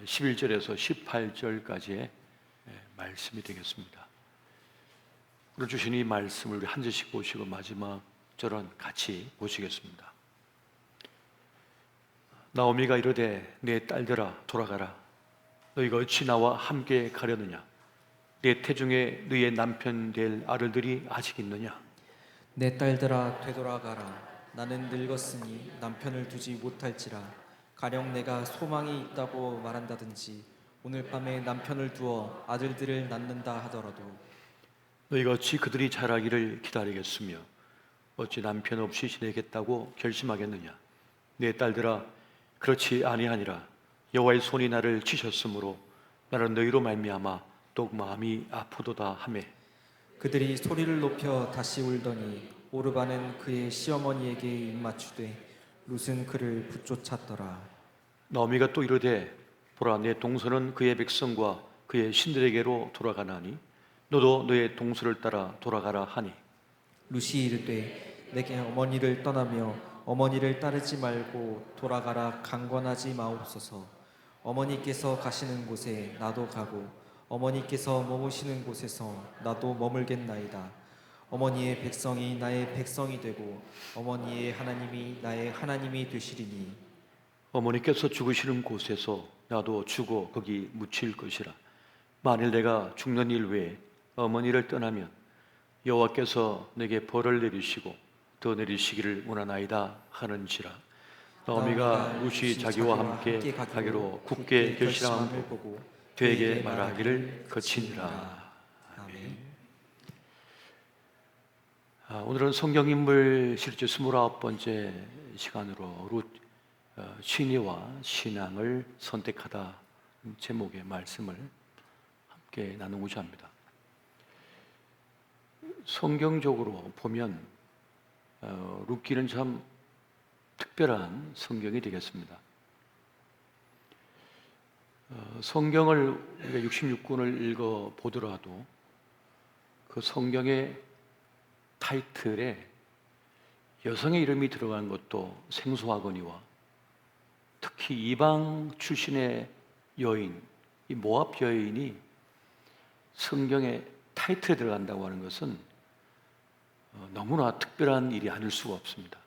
11절에서 18절까지의 말씀이 되겠습니다. 오늘 주신 이 말씀을 우리 한 절씩 보시고 마지막 절은 같이 보시겠습니다. 나오미가 이르되 내 딸들아 돌아가라. 너희가 어찌 나와 함께 가려느냐? 내 태중에 너희의 남편 될 아들들이 아직 있느냐? 내 딸들아 되돌아가라. 나는 늙었으니 남편을 두지 못할지라. 가령 내가 소망이 있다고 말한다든지 오늘 밤에 남편을 두어 아들들을 낳는다 하더라도 너희가 어찌 그들이 자라기를 기다리겠으며 어찌 남편 없이 지내겠다고 결심하겠느냐? 내 딸들아 그렇지 아니하니라. 여호와의 손이 나를 치셨으므로 나는 너희로 말미암아 또 마음이 아프도다 하매 그들이 소리를 높여 다시 울더니 오르바는 그의 시어머니에게 입맞추되 룻은 그를 붙쫓았더라. 나오미가 또 이르되 보라 내 동서는 그의 백성과 그의 신들에게로 돌아가나니 너도 너의 동서를 따라 돌아가라 하니 룻이 이르되 내게 어머니를 떠나며 어머니를 따르지 말고 돌아가라 강권하지 마옵소서. 어머니께서 가시는 곳에 나도 가고 어머니께서 머무시는 곳에서 나도 머물겠나이다. 어머니의 백성이 나의 백성이 되고 어머니의 하나님이 나의 하나님이 되시리니 어머니께서 죽으시는 곳에서 나도 죽어 거기 묻힐 것이라. 만일 내가 죽는 일 외에 어머니를 떠나면 여호와께서 내게 벌을 내리시고 더 내리시기를 원하나이다 하는지라. 나오미가 룻이 자기와 함께 가기로 굳게 결심함을 보고 그에게 말하기를 거치니라. 아멘. 오늘은 성경인물 시리즈 29번째 시간으로 룻 신의와 신앙을 선택하다 제목의 말씀을 함께 나누고자 합니다. 성경적으로 보면 룻기는 참 특별한 성경이 되겠습니다. 성경을 우리가 66권을 읽어 보더라도 그 성경의 타이틀에 여성의 이름이 들어간 것도 생소하거니와 특히 이방 출신의 여인, 이 모압 여인이 성경의 타이틀에 들어간다고 하는 것은 너무나 특별한 일이 아닐 수가 없습니다.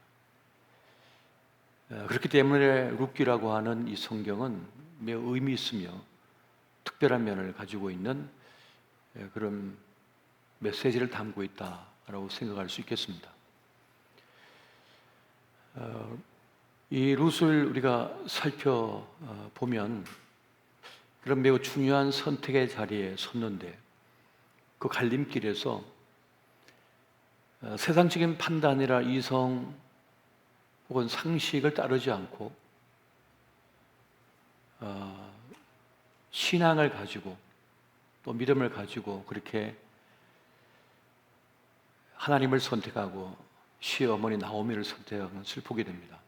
그렇기 때문에 룻기라고 하는 이 성경은 매우 의미 있으며 특별한 면을 가지고 있는 그런 메시지를 담고 있다라고 생각할 수 있겠습니다. 이 룻을 우리가 살펴보면 그런 매우 중요한 선택의 자리에 섰는데 그 갈림길에서 세상적인 판단이나 이성 혹은 상식을 따르지 않고 신앙을 가지고 또 믿음을 가지고 그렇게 하나님을 선택하고 시어머니 나오미를 선택하는 것을 보게 됩니다.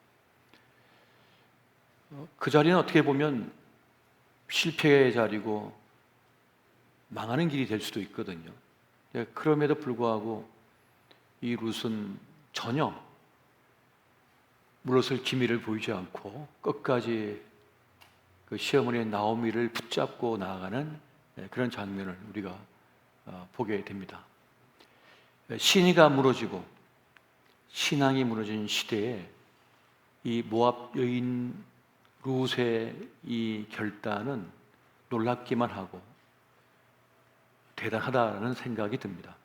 그 자리는 어떻게 보면 실패의 자리고 망하는 길이 될 수도 있거든요. 그럼에도 불구하고 이 룻은 전혀 물러설 기미를 보이지 않고 끝까지 그 시어머니 나오미를 붙잡고 나아가는 그런 장면을 우리가 보게 됩니다. 신의가 무너지고 신앙이 무너진 시대에 이 모압 여인 룻의 이 결단은 놀랍기만 하고 대단하다는 생각이 듭니다.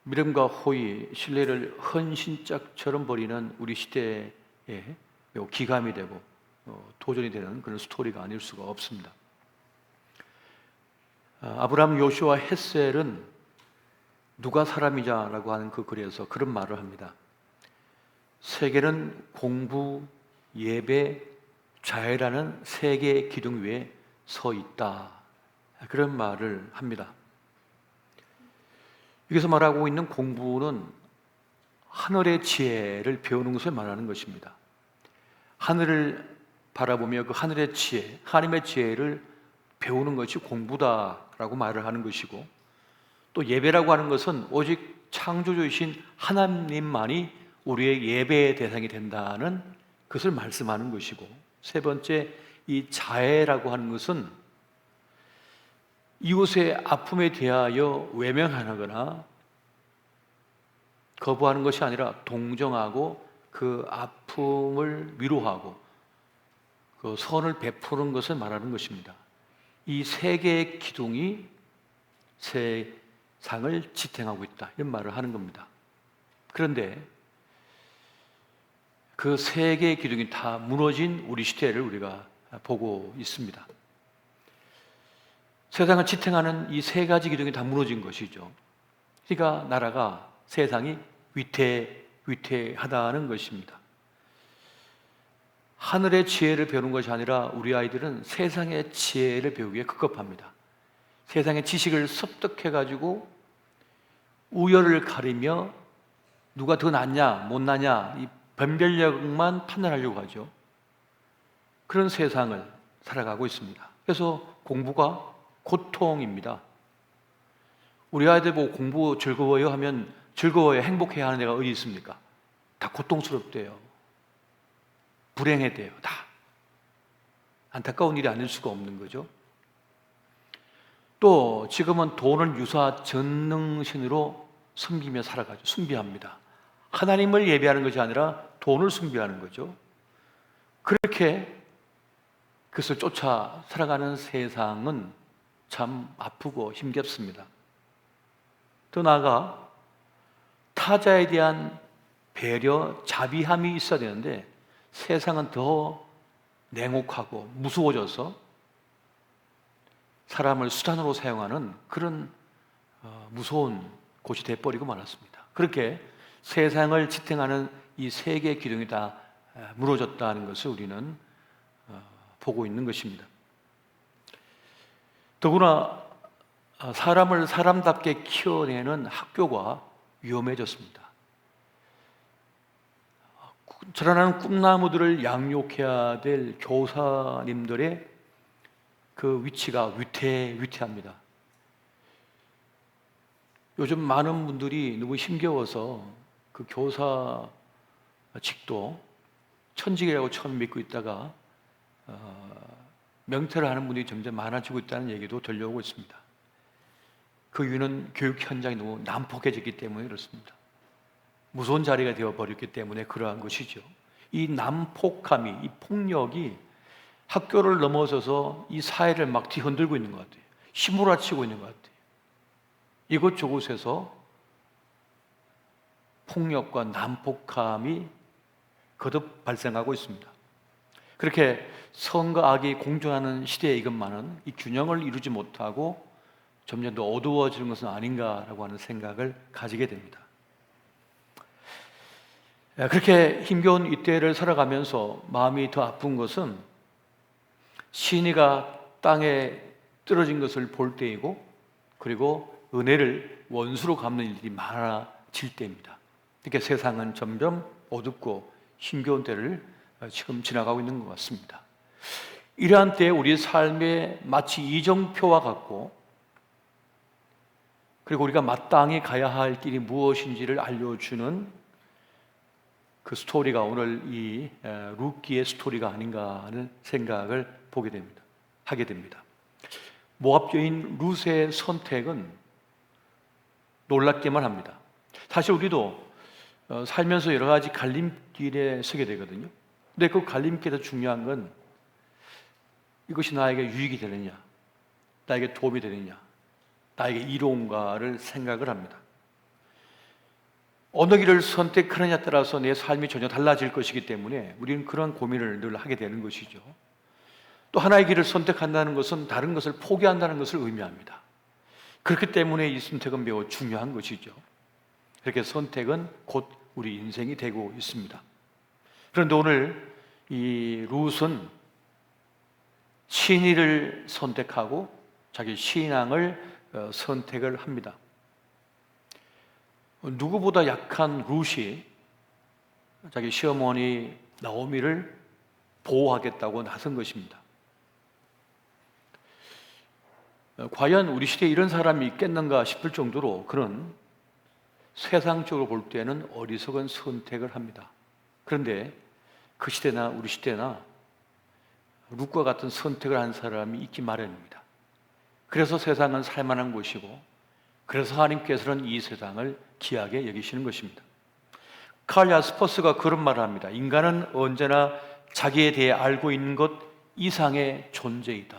믿음과 호의, 신뢰를 헌신짝처럼 버리는 우리 시대에 매우 기감이 되고 도전이 되는 그런 스토리가 아닐 수가 없습니다. 아브라함, 요슈아, 헷셀은 누가 사람이냐라고 하는 그 글에서 그런 말을 합니다. 세계는 공부, 예배, 자유라는 세 개의 기둥 위에 서 있다. 그런 말을 합니다. 여기서 말하고 있는 공부는 하늘의 지혜를 배우는 것을 말하는 것입니다. 하늘을 바라보며 그 하늘의 지혜, 하나님의 지혜를 배우는 것이 공부다라고 말을 하는 것이고, 또 예배라고 하는 것은 오직 창조주이신 하나님만이 우리의 예배의 대상이 된다는 그것을 말씀하는 것이고, 세 번째 이 자애라고 하는 것은 이웃의 아픔에 대하여 외면하거나 거부하는 것이 아니라 동정하고 그 아픔을 위로하고 그 선을 베푸는 것을 말하는 것입니다. 이 세 개의 기둥이 세상을 지탱하고 있다, 이런 말을 하는 겁니다. 그런데 그 세 개의 기둥이 다 무너진 우리 시대를 우리가 보고 있습니다. 세상을 지탱하는 이 세 가지 기둥이 다 무너진 것이죠. 그러니까 나라가, 세상이 위태하다는 것입니다. 하늘의 지혜를 배우는 것이 아니라 우리 아이들은 세상의 지혜를 배우기에 급급합니다. 세상의 지식을 습득해가지고 우열을 가리며 누가 더 낫냐 못나냐 이 변별력만 판단하려고 하죠. 그런 세상을 살아가고 있습니다. 그래서 공부가 고통입니다. 우리 아이들 보고 공부 즐거워요 하면 즐거워야 행복해야 하는 애가 어디 있습니까? 다 고통스럽대요. 불행해대요. 다. 안타까운 일이 아닐 수가 없는 거죠. 또 지금은 돈을 유사 전능신으로 섬기며 살아가죠. 숭배합니다. 하나님을 예배하는 것이 아니라 돈을 숭배하는 거죠. 그렇게 그것을 쫓아 살아가는 세상은 참 아프고 힘겹습니다. 더 나아가 타자에 대한 배려, 자비함이 있어야 되는데 세상은 더 냉혹하고 무서워져서 사람을 수단으로 사용하는 그런 무서운 곳이 돼버리고 말았습니다. 그렇게 세상을 지탱하는 이 세 개의 기둥이 다 무너졌다는 것을 우리는 보고 있는 것입니다. 더구나 사람을 사람답게 키워내는 학교가 위험해졌습니다. 자라나는 꿈나무들을 양육해야 될 교사님들의 그 위치가 위태합니다. 요즘 많은 분들이 너무 힘겨워서 그 교사직도 천직이라고 처음 믿고 있다가 명퇴를 하는 분들이 점점 많아지고 있다는 얘기도 들려오고 있습니다. 그 이유는 교육 현장이 너무 난폭해졌기 때문에 그렇습니다. 무서운 자리가 되어버렸기 때문에 그러한 것이죠. 이 난폭함이, 이 폭력이 학교를 넘어서서 이 사회를 막 뒤흔들고 있는 것 같아요. 휘몰아치고 있는 것 같아요. 이곳저곳에서 폭력과 난폭함이 거듭 발생하고 있습니다. 그렇게 선과 악이 공존하는 시대에 이것만은 이 균형을 이루지 못하고 점점 더 어두워지는 것은 아닌가라고 하는 생각을 가지게 됩니다. 그렇게 힘겨운 이때를 살아가면서 마음이 더 아픈 것은 신의가 땅에 떨어진 것을 볼 때이고, 그리고 은혜를 원수로 갚는 일들이 많아질 때입니다. 이렇게 세상은 점점 어둡고 힘겨운 때를 지금 지나가고 있는 것 같습니다. 이러한 때에 우리 삶에 마치 이정표와 같고, 그리고 우리가 마땅히 가야 할 길이 무엇인지를 알려주는 그 스토리가 오늘 이 룻기의 스토리가 아닌가 하는 생각을 하게 됩니다. 모압 여인 룻의 선택은 놀랍게만 합니다. 사실 우리도 살면서 여러 가지 갈림길에 서게 되거든요. 근데 그 갈림길에서 중요한 건 이것이 나에게 유익이 되느냐, 나에게 도움이 되느냐, 나에게 이로운가를 생각을 합니다. 어느 길을 선택하느냐에 따라서 내 삶이 전혀 달라질 것이기 때문에 우리는 그런 고민을 늘 하게 되는 것이죠. 또 하나의 길을 선택한다는 것은 다른 것을 포기한다는 것을 의미합니다. 그렇기 때문에 이 선택은 매우 중요한 것이죠. 그렇게 선택은 곧 우리 인생이 되고 있습니다. 그런데 오늘 이 룻은 신의를 선택하고 자기 신앙을 선택을 합니다. 누구보다 약한 룻이 자기 시어머니 나오미를 보호하겠다고 나선 것입니다. 과연 우리 시대에 이런 사람이 있겠는가 싶을 정도로 그는 세상적으로 볼 때는 어리석은 선택을 합니다. 그런데 그 시대나 우리 시대나 룻과 같은 선택을 한 사람이 있기 마련입니다. 그래서 세상은 살만한 곳이고, 그래서 하나님께서는 이 세상을 귀하게 여기시는 것입니다. 칼 야스퍼스가 그런 말을 합니다. 인간은 언제나 자기에 대해 알고 있는 것 이상의 존재이다.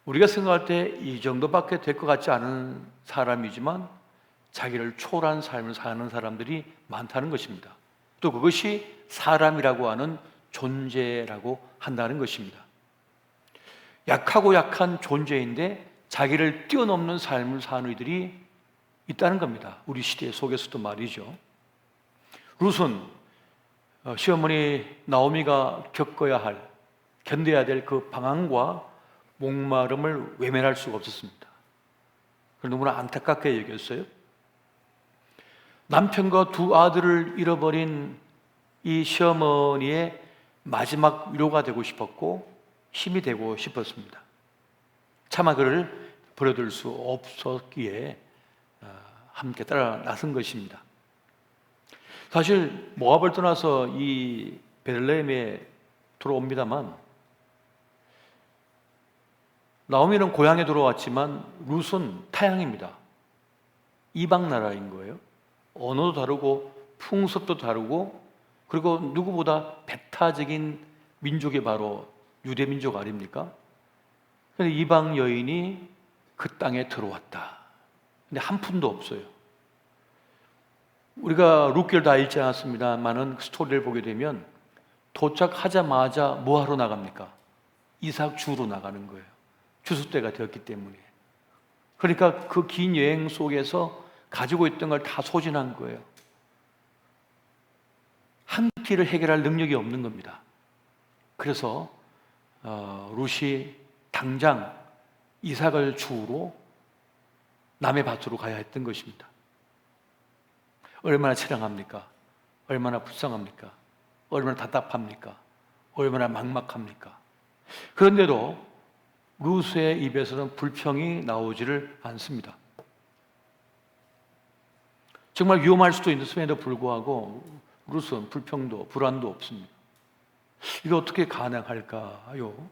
우리가 생각할 때 이 정도밖에 될 것 같지 않은 사람이지만 자기를 초월한 삶을 사는 사람들이 많다는 것입니다. 또 그것이 사람이라고 하는 존재라고 한다는 것입니다. 약하고 약한 존재인데 자기를 뛰어넘는 삶을 사는 이들이 있다는 겁니다. 우리 시대 속에서도 말이죠. 룻은 시어머니 나오미가 견뎌야 될 그 방황과 목마름을 외면할 수가 없었습니다. 그걸 너무나 안타깝게 여겼어요. 남편과 두 아들을 잃어버린 이 시어머니의 마지막 위로가 되고 싶었고 힘이 되고 싶었습니다. 차마 그를 버려둘 수 없었기에 함께 따라 나선 것입니다. 사실 모압을 떠나서 이 베들레헴에 들어옵니다만 나오미는 고향에 들어왔지만 룻은 타향입니다. 이방 나라인 거예요. 언어도 다르고 풍습도 다르고, 그리고 누구보다 배타적인 민족이 바로 유대 민족 아닙니까? 근데 이방 여인이 그 땅에 들어왔다. 근데 한 푼도 없어요. 우리가 룻기를 다 읽지 않았습니다만은 그 스토리를 보게 되면 도착하자마자 뭐 하러 나갑니까? 이삭 주우러 나가는 거예요. 추수 때가 되었기 때문에. 그러니까 그 긴 여행 속에서 가지고 있던 걸 다 소진한 거예요. 한 끼를 해결할 능력이 없는 겁니다. 그래서 룻이 당장 이삭을 주우러 남의 밭으로 가야 했던 것입니다. 얼마나 처량합니까? 얼마나 불쌍합니까? 얼마나 답답합니까? 얼마나 막막합니까? 그런데도 룻의 입에서는 불평이 나오지를 않습니다. 정말 위험할 수도 있음에도 불구하고 룻은 불평도 불안도 없습니다. 이거 어떻게 가능할까요?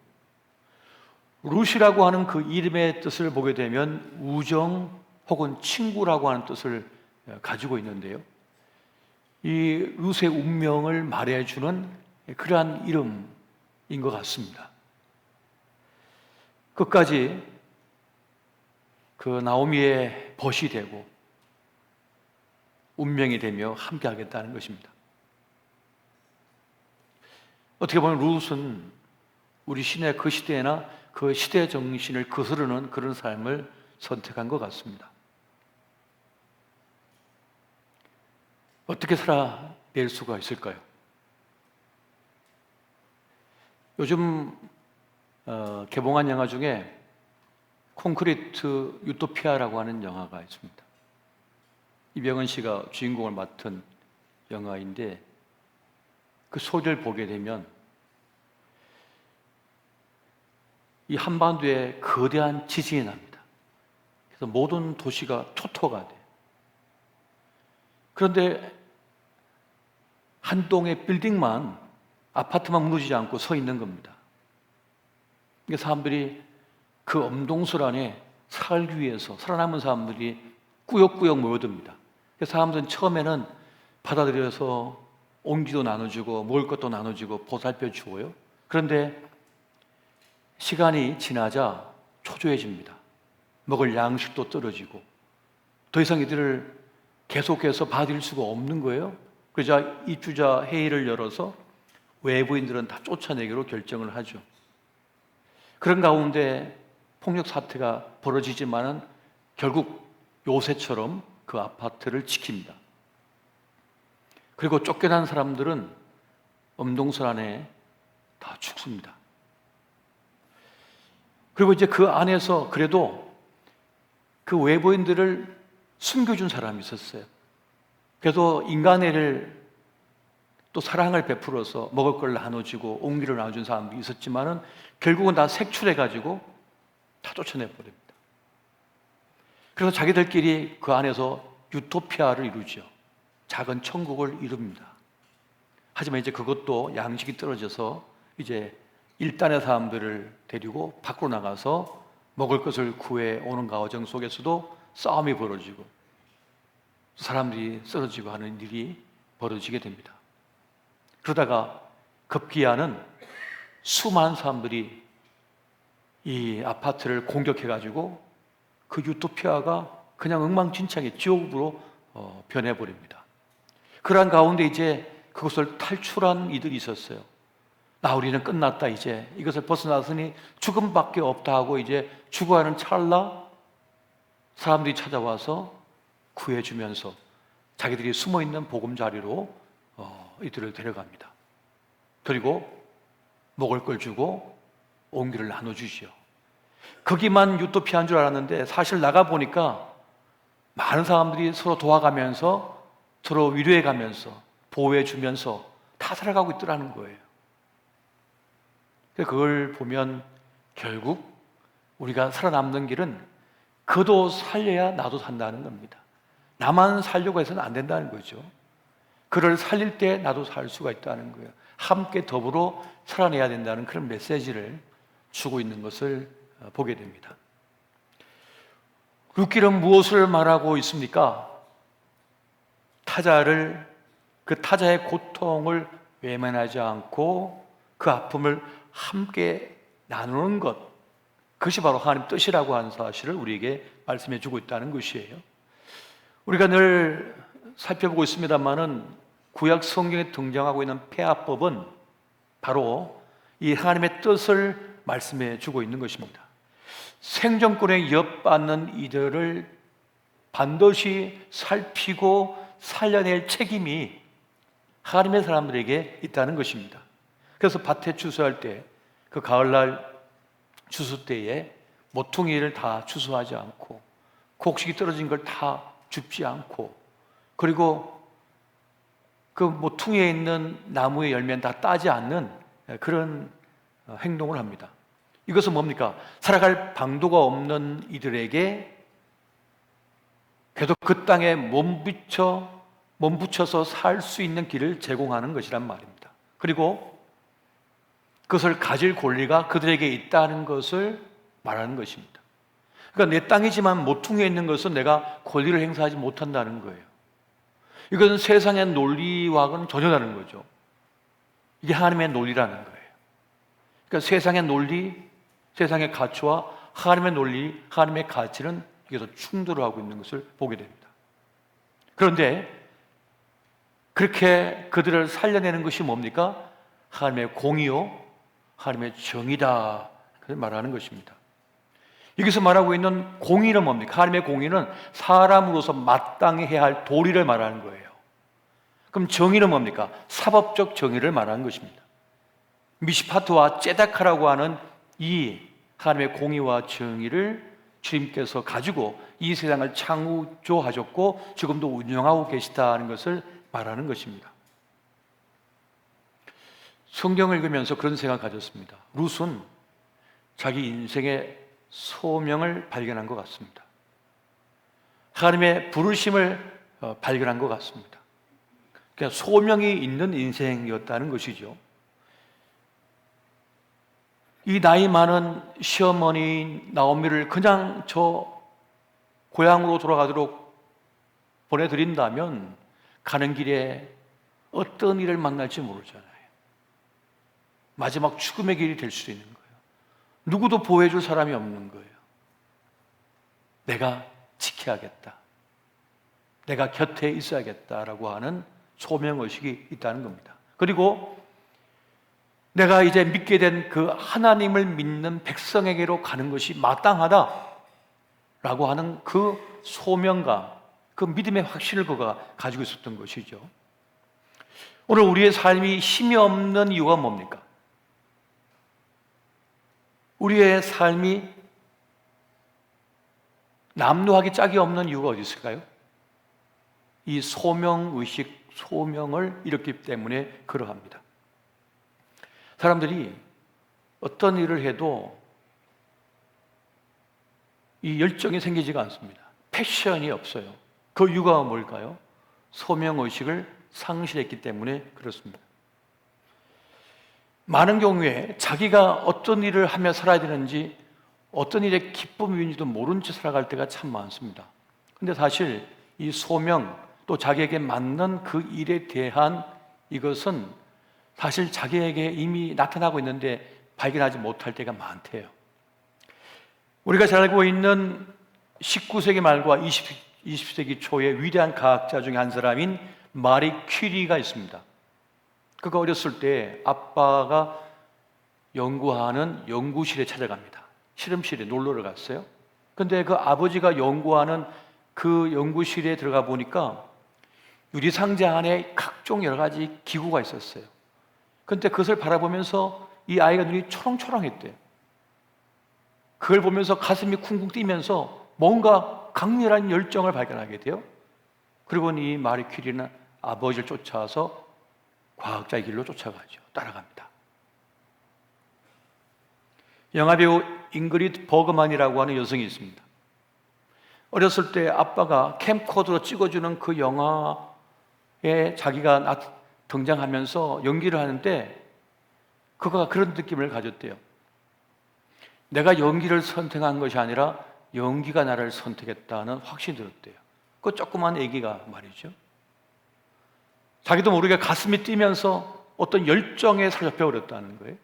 룻이라고 하는 그 이름의 뜻을 보게 되면 우정 혹은 친구라고 하는 뜻을 가지고 있는데요. 이 룻의 운명을 말해주는 그러한 이름인 것 같습니다. 끝까지 그 나오미의 벗이 되고 운명이 되며 함께 하겠다는 것입니다. 어떻게 보면 룻은 우리 신의 그 시대나 그 시대 정신을 거스르는 그런 삶을 선택한 것 같습니다. 어떻게 살아낼 수가 있을까요? 요즘 개봉한 영화 중에 콘크리트 유토피아라고 하는 영화가 있습니다. 이병헌 씨가 주인공을 맡은 영화인데 그 소리를 보게 되면 이 한반도에 거대한 지진이 납니다. 그래서 모든 도시가 초토가 돼요. 그런데 한 동의 빌딩만, 아파트만 무너지지 않고 서 있는 겁니다. 그러니까 사람들이 그 엄동설 안에 살기 위해서 살아남은 사람들이 꾸역꾸역 모여듭니다. 그래서 사람들은 처음에는 받아들여서 옹기도 나눠주고 먹을 것도 나눠주고 보살펴 주고요. 그런데 시간이 지나자 초조해집니다. 먹을 양식도 떨어지고 더 이상 이들을 계속해서 받을 수가 없는 거예요. 그러자 입주자 회의를 열어서 외부인들은 다 쫓아내기로 결정을 하죠. 그런 가운데 폭력 사태가 벌어지지만은 결국 요새처럼 그 아파트를 지킵니다. 그리고 쫓겨난 사람들은 엄동설 안에 다 죽습니다. 그리고 이제 그 안에서 그래도 그 외부인들을 숨겨준 사람이 있었어요. 그래도 인간애를 또 사랑을 베풀어서 먹을 걸 나눠주고 온기를 나눠준 사람도 있었지만은 결국은 다 색출해가지고 다 쫓아내버립니다. 그래서 자기들끼리 그 안에서 유토피아를 이루죠. 작은 천국을 이룹니다. 하지만 이제 그것도 양식이 떨어져서 이제 일단의 사람들을 데리고 밖으로 나가서 먹을 것을 구해 오는 과정 속에서도 싸움이 벌어지고 사람들이 쓰러지고 하는 일이 벌어지게 됩니다. 그러다가 급기야는 수많은 사람들이 이 아파트를 공격해가지고 그 유토피아가 그냥 엉망진창의 지옥으로 변해버립니다. 그러한 가운데 이제 그것을 탈출한 이들이 있었어요. 우리는 끝났다, 이제 이것을 벗어났으니 죽음밖에 없다 하고 이제 죽어가는 찰나 사람들이 찾아와서 구해주면서 자기들이 숨어있는 보금자리로 이들을 데려갑니다. 그리고 먹을 걸 주고 온기를 나눠주시오. 거기만 유토피아인 줄 알았는데 사실 나가보니까 많은 사람들이 서로 도와가면서 서로 위로해가면서 보호해주면서 다 살아가고 있더라는 거예요. 그걸 보면 결국 우리가 살아남는 길은 그도 살려야 나도 산다는 겁니다. 나만 살려고 해서는 안 된다는 거죠. 그를 살릴 때 나도 살 수가 있다는 거예요. 함께 더불어 살아내야 된다는 그런 메시지를 주고 있는 것을 보게 됩니다. 룻길은 무엇을 말하고 있습니까? 그 타자의 고통을 외면하지 않고 그 아픔을 함께 나누는 것, 그것이 바로 하나님 뜻이라고 하는 사실을 우리에게 말씀해 주고 있다는 것이에요. 우리가 늘 살펴보고 있습니다만은 구약 성경에 등장하고 있는 폐하법은 바로 이 하나님의 뜻을 말씀해 주고 있는 것입니다. 생존권에 위협받는 이들을 반드시 살피고 살려낼 책임이 하나님의 사람들에게 있다는 것입니다. 그래서 밭에 추수할 때, 그 가을날 추수 때에 모퉁이를 다 추수하지 않고 곡식이 떨어진 걸 다 줍지 않고, 그리고 그 모퉁이에 있는 나무의 열매는 다 따지 않는 그런 행동을 합니다. 이것은 뭡니까? 살아갈 방도가 없는 이들에게 계속 그 땅에 몸붙여서 살 수 있는 길을 제공하는 것이란 말입니다. 그리고 그것을 가질 권리가 그들에게 있다는 것을 말하는 것입니다. 그러니까 내 땅이지만 모퉁이에 있는 것은 내가 권리를 행사하지 못한다는 거예요. 이것은 세상의 논리와는 전혀 다른 거죠. 이게 하나님의 논리라는 거예요. 그러니까 세상의 논리, 세상의 가치와 하나님의 논리, 하나님의 가치는 여기서 충돌을 하고 있는 것을 보게 됩니다. 그런데 그렇게 그들을 살려내는 것이 뭡니까? 하나님의 공의요, 하나님의 정의다, 그걸 말하는 것입니다. 여기서 말하고 있는 공의는 뭡니까? 하나님의 공의는 사람으로서 마땅히 해야 할 도리를 말하는 거예요. 그럼 정의는 뭡니까? 사법적 정의를 말하는 것입니다. 미시파트와 째다카라고 하는 이 하나님의 공의와 정의를 주님께서 가지고 이 세상을 창조하셨고 지금도 운영하고 계시다는 것을 말하는 것입니다. 성경을 읽으면서 그런 생각을 가졌습니다. 룻은 자기 인생의 소명을 발견한 것 같습니다. 하나님의 부르심을 발견한 것 같습니다. 그러니까 소명이 있는 인생이었다는 것이죠. 이 나이 많은 시어머니 나오미를 그냥 저 고향으로 돌아가도록 보내드린다면 가는 길에 어떤 일을 만날지 모르잖아요. 마지막 죽음의 길이 될 수도 있는 거예요. 누구도 보호해줄 사람이 없는 거예요. 내가 지켜야겠다, 내가 곁에 있어야겠다라고 하는 소명의식이 있다는 겁니다. 그리고 내가 이제 믿게 된 그 하나님을 믿는 백성에게로 가는 것이 마땅하다라고 하는 그 소명감, 그 믿음의 확신을 그가 가지고 있었던 것이죠. 오늘 우리의 삶이 힘이 없는 이유가 뭡니까? 우리의 삶이 남루하기 짝이 없는 이유가 어디 있을까요? 이 소명의식, 소명을 잃었기 때문에 그러합니다. 사람들이 어떤 일을 해도 이 열정이 생기지가 않습니다. 패션이 없어요. 그 이유가 뭘까요? 소명의식을 상실했기 때문에 그렇습니다. 많은 경우에 자기가 어떤 일을 하며 살아야 되는지, 어떤 일의 기쁨인지도 모른 채 살아갈 때가 참 많습니다. 근데 사실 이 소명, 또 자기에게 맞는 그 일에 대한 이것은 사실 자기에게 이미 나타나고 있는데 발견하지 못할 때가 많대요. 우리가 잘 알고 있는 19세기 말과 20세기 초의 위대한 과학자 중에 한 사람인 마리 퀴리가 있습니다. 그가 어렸을 때 아빠가 연구하는 연구실에 찾아갑니다. 실험실에 놀러를 갔어요. 근데 그 아버지가 연구하는 그 연구실에 들어가 보니까 유리상자 안에 각종 여러 가지 기구가 있었어요. 근데 그것을 바라보면서 이 아이가 눈이 초롱초롱했대요. 그걸 보면서 가슴이 쿵쿵 뛰면서 뭔가 강렬한 열정을 발견하게 돼요. 그리고 이 마리 퀴리는 아버지를 쫓아서 과학자의 길로 쫓아가죠. 따라갑니다. 영화배우 잉그리드 버그만이라고 하는 여성이 있습니다. 어렸을 때 아빠가 캠코더로 찍어주는 그 영화에 자기가 등장하면서 연기를 하는데 그가 그런 느낌을 가졌대요. 내가 연기를 선택한 것이 아니라 연기가 나를 선택했다는 확신이 들었대요. 그 조그만 애기가 말이죠. 자기도 모르게 가슴이 뛰면서 어떤 열정에 사로잡혀 버렸다는 거예요.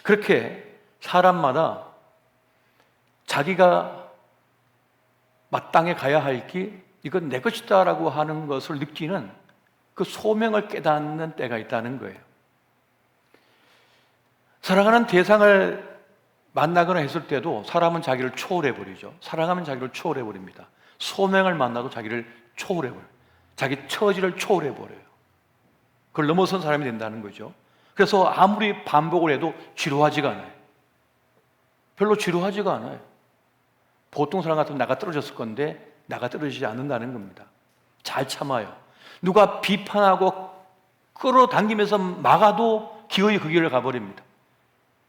그렇게 사람마다 자기가 마땅히 가야 할 길, 이건 내 것이다라고 하는 것을 느끼는 그 소명을 깨닫는 때가 있다는 거예요. 사랑하는 대상을 만나거나 했을 때도 사람은 자기를 초월해버리죠. 사랑하면 자기를 초월해버립니다. 소명을 만나도 자기를 초월해버려요. 자기 처지를 초월해버려요. 그걸 넘어선 사람이 된다는 거죠. 그래서 아무리 반복을 해도 지루하지가 않아요. 별로 지루하지가 않아요. 보통 사람 같으면 나가 떨어졌을 건데 나가 떨어지지 않는다는 겁니다. 잘 참아요. 누가 비판하고 끌어당기면서 막아도 기어이 그 길을 가버립니다.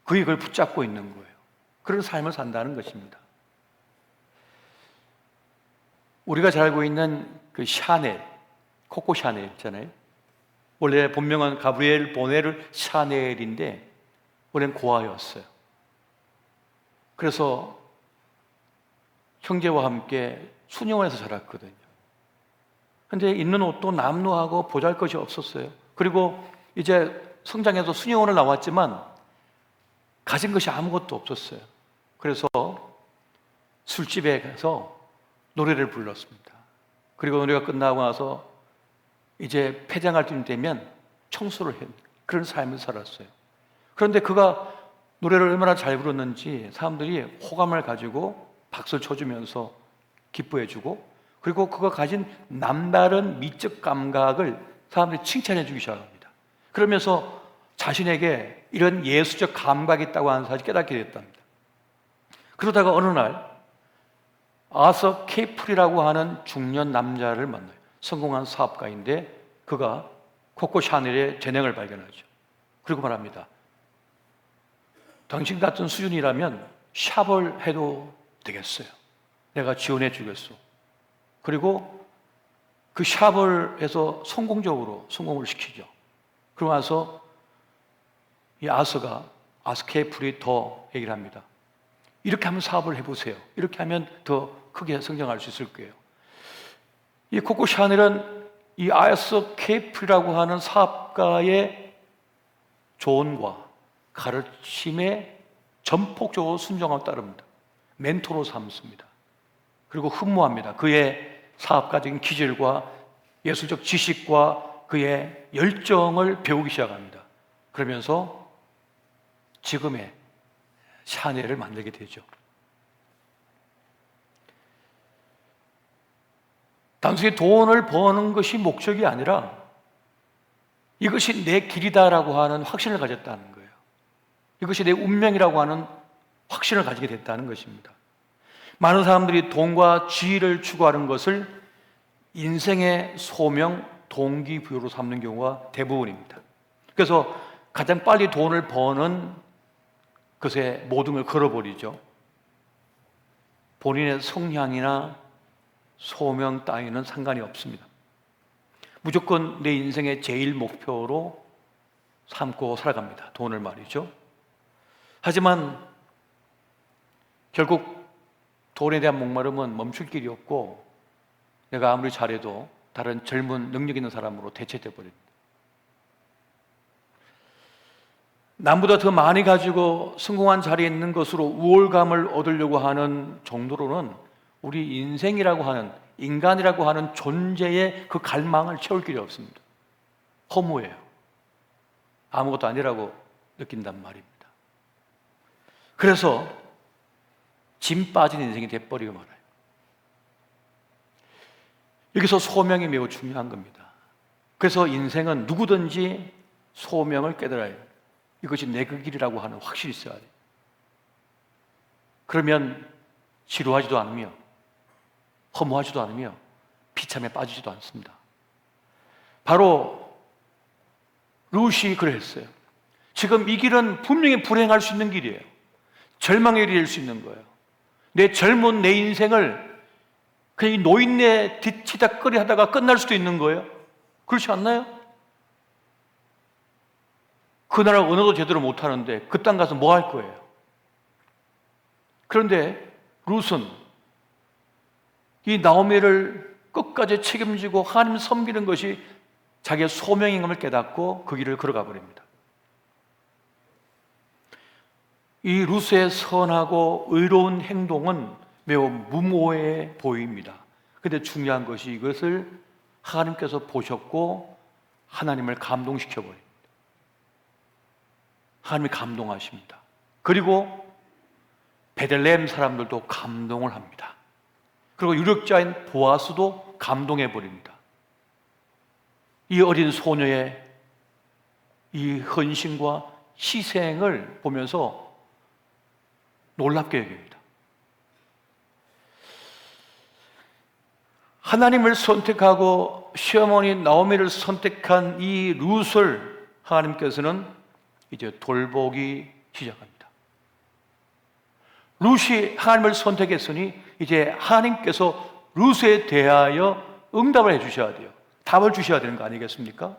그게 그걸 붙잡고 있는 거예요. 그런 삶을 산다는 것입니다. 우리가 잘 알고 있는 그 샤넬, 코코 샤넬 있잖아요. 원래 본명은 가브리엘 보네르 샤넬인데 원래는 고아였어요. 그래서 형제와 함께 수녀원에서 자랐거든요. 근데 입는 옷도 남루하고 보잘것이 없었어요. 그리고 이제 성장해서 수녀원을 나왔지만 가진 것이 아무것도 없었어요. 그래서 술집에 가서 노래를 불렀습니다. 그리고 노래가 끝나고 나서 이제 폐장할 쯤 되면 청소를 했 그런 삶을 살았어요. 그런데 그가 노래를 얼마나 잘 부르는지 사람들이 호감을 가지고 박수를 쳐주면서 기뻐해주고, 그리고 그가 가진 남다른 미적 감각을 사람들이 칭찬해 주기 시작합니다. 그러면서 자신에게 이런 예수적 감각이 있다고 하는 사실을 깨닫게 됐답니다. 그러다가 어느 날 아서 케이플이라고 하는 중년 남자를 만나요. 성공한 사업가인데 그가 코코 샤넬의 재능을 발견하죠. 그리고 말합니다. 당신 같은 수준이라면 샵을 해도 되겠어요. 내가 지원해 주겠소. 그리고 그 샵을 해서 성공을 시키죠. 그러고 나서 이 아서 케이플이 더 얘기를 합니다. 이렇게 하면 사업을 해보세요. 이렇게 하면 더 크게 성장할 수 있을 거예요. 이 코코 샤넬은 이 아서 케이플이라고 하는 사업가의 조언과 가르침에 전폭적으로 순종하고 따릅니다. 멘토로 삼습니다. 그리고 흠모합니다. 그의 사업가적인 기질과 예술적 지식과 그의 열정을 배우기 시작합니다. 그러면서 지금의 샤넬을 만들게 되죠. 단순히 돈을 버는 것이 목적이 아니라 이것이 내 길이다라고 하는 확신을 가졌다는 거예요. 이것이 내 운명이라고 하는 확신을 가지게 됐다는 것입니다. 많은 사람들이 돈과 지위를 추구하는 것을 인생의 소명, 동기부여로 삼는 경우가 대부분입니다. 그래서 가장 빨리 돈을 버는 것에 모든 걸 걸어버리죠. 본인의 성향이나 소명 따위는 상관이 없습니다. 무조건 내 인생의 제일 목표로 삼고 살아갑니다. 돈을 말이죠. 하지만 결국 돈에 대한 목마름은 멈출 길이 없고 내가 아무리 잘해도 다른 젊은 능력 있는 사람으로 대체돼 버립니다. 남보다 더 많이 가지고 성공한 자리에 있는 것으로 우월감을 얻으려고 하는 정도로는 우리 인생이라고 하는, 인간이라고 하는 존재의 그 갈망을 채울 길이 없습니다. 허무해요. 아무것도 아니라고 느낀단 말입니다. 그래서 짐 빠진 인생이 돼버리고 말아요. 여기서 소명이 매우 중요한 겁니다. 그래서 인생은 누구든지 소명을 깨달아야 해요. 이것이 내 그 길이라고 하는 확실히 있어야 돼요. 그러면 지루하지도 않으며 허무하지도 않으며 비참에 빠지지도 않습니다. 바로 루시 그랬어요. 지금 이 길은 분명히 불행할 수 있는 길이에요. 절망의 길이 될 수 있는 거예요. 내 젊은 내 인생을 그냥 노인네 뒤치다꺼리 하다가 끝날 수도 있는 거예요. 그렇지 않나요? 그 나라 언어도 제대로 못하는데 그 땅 가서 뭐 할 거예요? 그런데 룻은 이 나오미를 끝까지 책임지고 하나님 섬기는 것이 자기의 소명인 것을 깨닫고 그 길을 걸어가 버립니다. 이 룻의 선하고 의로운 행동은 매우 무모해 보입니다. 그런데 중요한 것이 이것을 하나님께서 보셨고 하나님을 감동시켜 버립니다. 하나님이 감동하십니다. 그리고 베들레헴 사람들도 감동을 합니다. 그리고 유력자인 보아스도 감동해 버립니다. 이 어린 소녀의 이 헌신과 희생을 보면서 놀랍게 여깁니다. 하나님을 선택하고 시어머니 나오미를 선택한 이 룻을 하나님께서는 이제 돌보기 시작합니다. 룻이 하나님을 선택했으니 이제 하나님께서 룻에 대하여 응답을 해주셔야 돼요. 답을 주셔야 되는 거 아니겠습니까?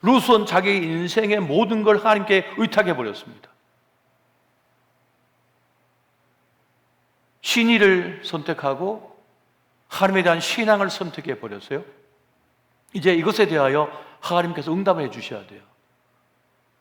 룻은 자기 인생의 모든 걸 하나님께 의탁해 버렸습니다. 신의를 선택하고 하나님에 대한 신앙을 선택해 버렸어요. 이제 이것에 대하여 하나님께서 응답해 주셔야 돼요.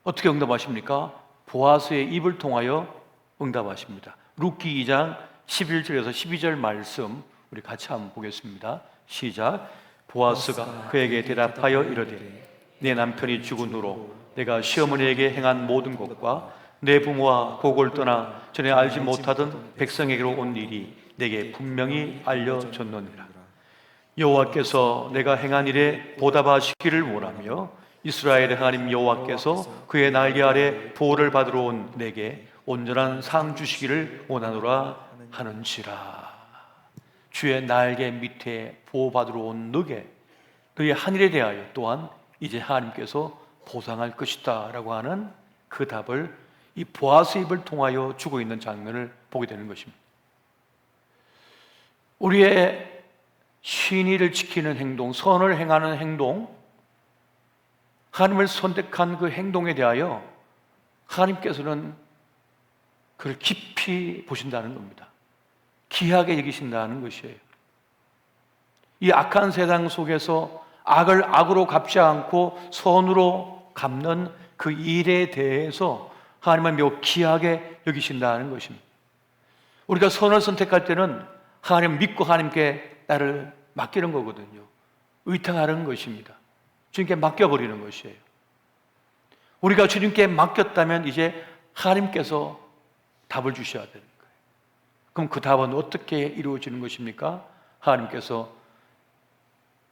어떻게 응답하십니까? 보아스의 입을 통하여 응답하십니다. 룻기 2장 11절에서 12절 말씀 우리 같이 한번 보겠습니다. 시작. 보아스가 그에게 대답하여 이르되 내 남편이 죽은 후로 내가 시어머니에게 행한 모든 것과 내 부모와 고골 떠나 전에 알지 못하던 백성에게로 온 일이 내게 분명히 알려졌느니라. 여호와께서 내가 행한 일에 보답하시기를 원하며 이스라엘의 하나님 여호와께서 그의 날개 아래 보호를 받으러 온 내게 온전한 상 주시기를 원하노라 하는지라. 주의 날개 밑에 보호받으러 온 너의 한 일에 대하여 또한 이제 하나님께서 보상할 것이다 라고 하는 그 답을 이 보아스 입을 통하여 주고 있는 장면을 보게 되는 것입니다. 우리의 신의를 지키는 행동, 선을 행하는 행동, 하나님을 선택한 그 행동에 대하여 하나님께서는 그를 깊이 보신다는 겁니다. 귀하게 여기신다는 것이에요. 이 악한 세상 속에서 악을 악으로 갚지 않고 선으로 갚는 그 일에 대해서 하나님은 매우 귀하게 여기신다는 것입니다. 우리가 선을 선택할 때는 하나님 믿고 하나님께 나를 맡기는 거거든요. 의탁하는 것입니다. 주님께 맡겨버리는 것이에요. 우리가 주님께 맡겼다면 이제 하나님께서 답을 주셔야 되는 거예요. 그럼 그 답은 어떻게 이루어지는 것입니까? 하나님께서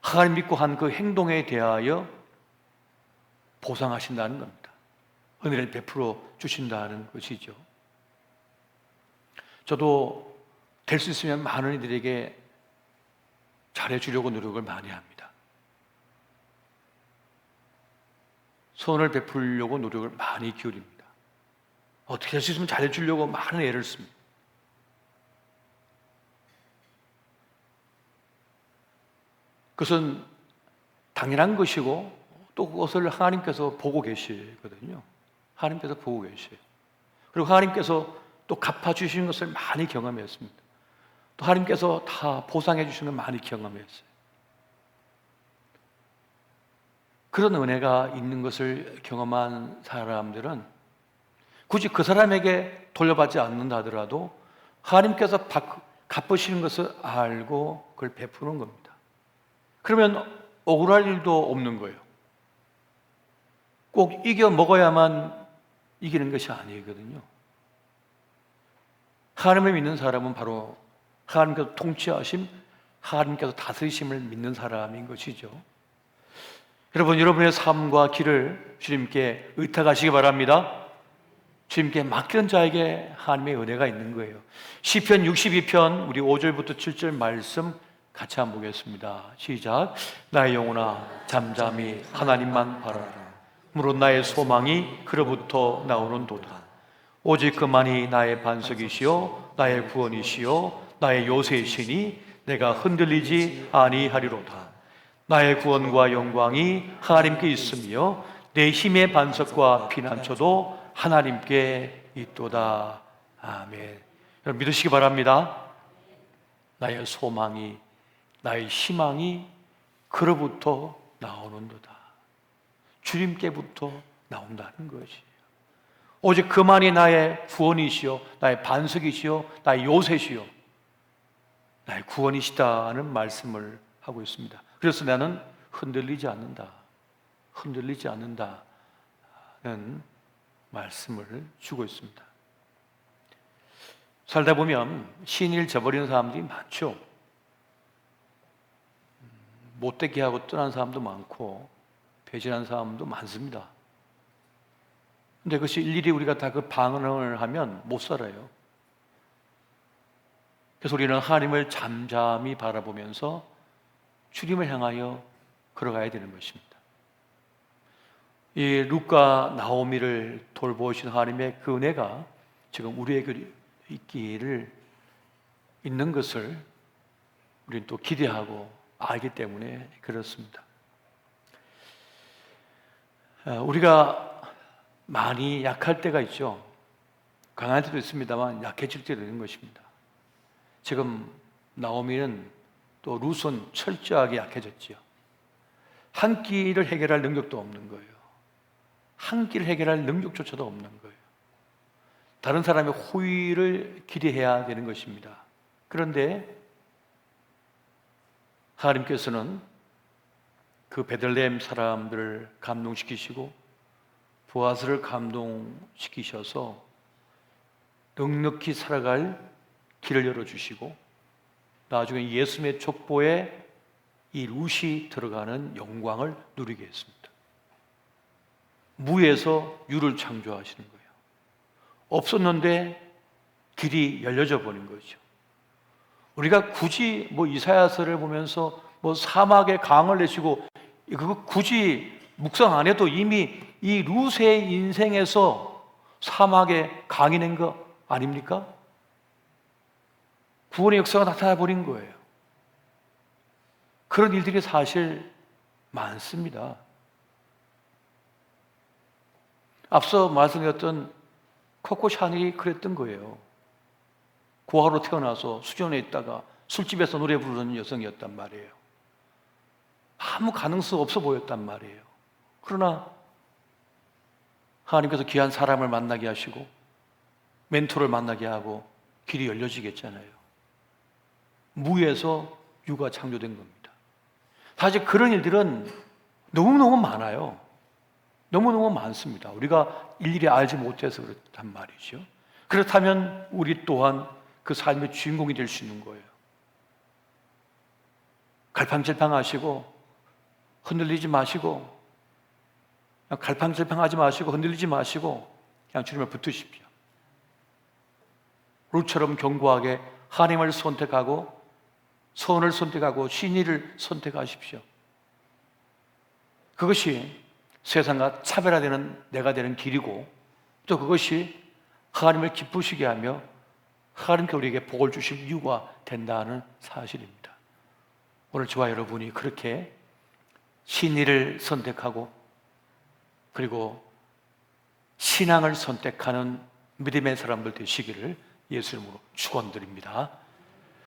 하나님 믿고 한 그 행동에 대하여 보상하신다는 겁니다. 은혜를 베풀어 주신다는 것이죠. 저도 될 수 있으면 많은 이들에게 잘해주려고 노력을 많이 합니다. 선을 베풀려고 노력을 많이 기울입니다. 어떻게 될 수 있으면 잘해주려고 많은 애를 씁니다. 그것은 당연한 것이고 또 그것을 하나님께서 보고 계시거든요. 하나님께서 보고 계셔요. 그리고 하나님께서 또 갚아주시는 것을 많이 경험했습니다. 또 하나님께서 다 보상해 주시는 걸 많이 경험했어요. 그런 은혜가 있는 것을 경험한 사람들은 굳이 그 사람에게 돌려받지 않는다 하더라도 하나님께서 갚으시는 것을 알고 그걸 베푸는 겁니다. 그러면 억울할 일도 없는 거예요. 꼭 이겨 먹어야만 이기는 것이 아니거든요. 하나님을 믿는 사람은 바로 하나님께서 통치하심, 하나님께서 다스리심을 믿는 사람인 것이죠. 여러분, 여러분의 삶과 길을 주님께 의탁하시기 바랍니다. 주님께 맡기는 자에게 하나님의 은혜가 있는 거예요. 시편 62편 우리 5절부터 7절 말씀 같이 한번 보겠습니다. 시작. 나의 영혼아 잠잠히 하나님만 바라라. 무릇 나의 소망이 그로부터 나오는도다. 오직 그만이 나의 반석이시요 나의 구원이시요 나의 요새시니 내가 흔들리지 아니하리로다. 나의 구원과 영광이 하나님께 있으며 내 힘의 반석과 피난처도 하나님께 있도다. 아멘. 여러분 믿으시기 바랍니다. 나의 소망이, 나의 희망이 그로부터 나오는도다. 주님께부터 나온다는 것이에요. 오직 그만이 나의 구원이시요 나의 반석이시요 나의 요새시요 나의 구원이시다는 말씀을 하고 있습니다. 그래서 나는 흔들리지 않는다. 흔들리지 않는다는 말씀을 주고 있습니다. 살다 보면 신의를 저버리는 사람들이 많죠. 못되게 하고 떠난 사람도 많고 배신한 사람도 많습니다. 근데 그것이 일일이 우리가 다 그 방언을 하면 못 살아요. 그래서 우리는 하나님을 잠잠히 바라보면서 주님을 향하여 걸어가야 되는 것입니다. 이 룻과 나오미를 돌보신 하나님의 그 은혜가 지금 우리에게 있는 것을 우리는 또 기대하고 알기 때문에 그렇습니다. 우리가 많이 약할 때가 있죠. 강할 때도 있습니다만 약해질 때도 있는 것입니다. 지금 나오미는 또 룻은 철저하게 약해졌지요. 한 끼를 해결할 능력도 없는 거예요. 한 끼를 해결할 능력조차도 없는 거예요. 다른 사람의 호의를 기대해야 되는 것입니다. 그런데 하나님께서는 그 베들레헴 사람들을 감동시키시고 보아스를 감동시키셔서 넉넉히 살아갈 길을 열어주시고 나중에 예수님의 족보에 이 룻이 들어가는 영광을 누리게 했습니다. 무에서 유를 창조하시는 거예요. 없었는데 길이 열려져 버린 거죠. 우리가 굳이 이사야서를 보면서 사막에 강을 내시고 그거 굳이 묵상 안 해도 이미 이 룻의 인생에서 사막에 강이 낸 거 아닙니까? 구원의 역사가 나타나 버린 거예요. 그런 일들이 사실 많습니다. 앞서 말씀드렸던 코코 샤넬이 그랬던 거예요. 고아로 태어나서 수련회에 있다가 술집에서 노래 부르는 여성이었단 말이에요. 아무 가능성 없어 보였단 말이에요. 그러나 하나님께서 귀한 사람을 만나게 하시고 멘토를 만나게 하고 길이 열려지겠잖아요. 무에서 유가 창조된 겁니다. 사실 그런 일들은 너무너무 많아요. 너무너무 많습니다. 우리가 일일이 알지 못해서 그렇단 말이죠. 그렇다면 우리 또한 그 삶의 주인공이 될 수 있는 거예요. 갈팡질팡하시고 흔들리지 마시고 갈팡질팡하지 마시고 흔들리지 마시고 그냥 주님을 붙드십시오. 룻처럼 견고하게 하나님을 선택하고 선을 선택하고 신의를 선택하십시오. 그것이 세상과 차별화되는 내가 되는 길이고 또 그것이 하나님을 기쁘시게 하며 하나님께 우리에게 복을 주실 이유가 된다는 사실입니다. 오늘 저와 여러분이 그렇게 신의를 선택하고 그리고 신앙을 선택하는 믿음의 사람들 되시기를 예수 이름으로 축원드립니다.